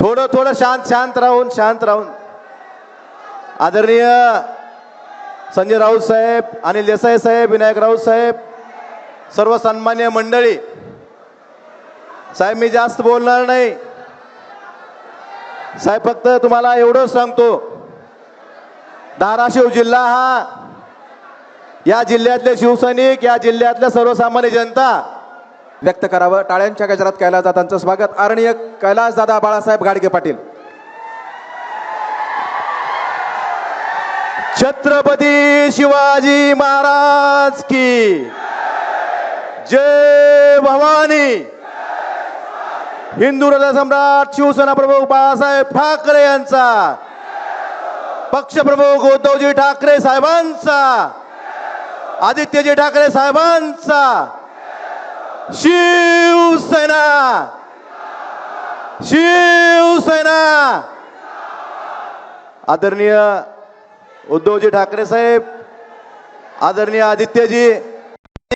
थोडं थोडं शांत राहून आदरणीय संजय राऊत साहेब, अनिल देसाई साहेब, विनायक राऊत साहेब, सर्व सन्मान्य मंडळी, साहेब मी जास्त बोलणार नाही साहेब, फक्त तुम्हाला एवढंच सांगतो, धाराशिव जिल्हा हा या जिल्ह्यातले शिवसैनिक, या जिल्ह्यातल्या सर्वसामान्य जनता व्यक्त करावं। टाळ्यांच्या गजरात कैलासदादांचं स्वागत। आदरणीय कैलासदादा बाळासाहेब गाडगे पाटील। छत्रपती शिवाजी महाराज की जय भवानी। हिंदू हृदय सम्राट शिवसेना प्रमुख बाळासाहेब ठाकरे यांचा, पक्षप्रमुख उद्धवजी ठाकरे साहेबांचा, आदित्यजी ठाकरे साहेबांचा, शिवसेना शिवसेना। आदरणीय उद्धवजी ठाकरे साहेब, आदरणीय आदित्यजी,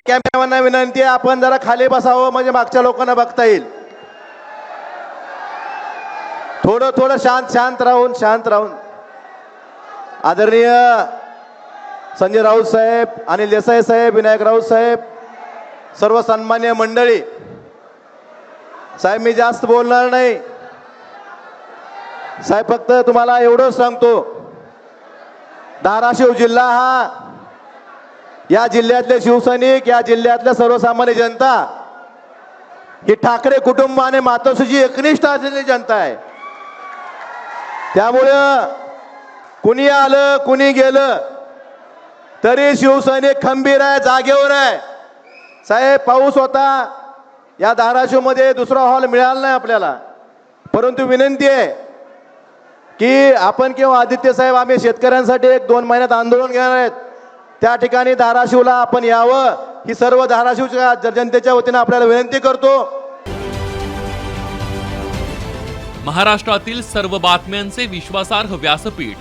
कॅमेरामॅनना विनंती आहे आपण जरा खाली बसावं म्हणजे मागच्या लोकांना बघता येईल। थोडं थोडं शांत राहून आदरणीय संजय राऊत साहेब, अनिल देसाई साहेब, विनायक राऊत साहेब, सर्व सन्मान्य मंडळी, साहेब मी जास्त बोलणार नाही साहेब, फक्त तुम्हाला एवढंच सांगतो, धाराशिव जिल्हा हा या जिल्ह्यातले शिवसैनिक, या जिल्ह्यातल्या सर्वसामान्य जनता ही ठाकरे कुटुंब आणि मातोश्रीची एकनिष्ठ असलेली जनता आहे। त्यामुळं कुणी आलं कुणी गेलं तरी शिवसैनिक खंबीर आहे, जागेवर आहे। साहेब पाऊस होता, या धाराशिव मध्ये दुसरा हॉल मिळाला नाही आपल्याला, परंतु विनंती आहे की आपण किंवा आदित्य साहेब आम्ही शेतकऱ्यांसाठी 1-2 महिन्यात आंदोलन घेणार आहेत, त्या ठिकाणी धाराशिवला आपण यावं ही सर्व धाराशिवच्या जनतेच्या वतीने आपल्याला विनंती करतो। महाराष्ट्रातील सर्व बातम्यांचे विश्वासार्ह व्यासपीठ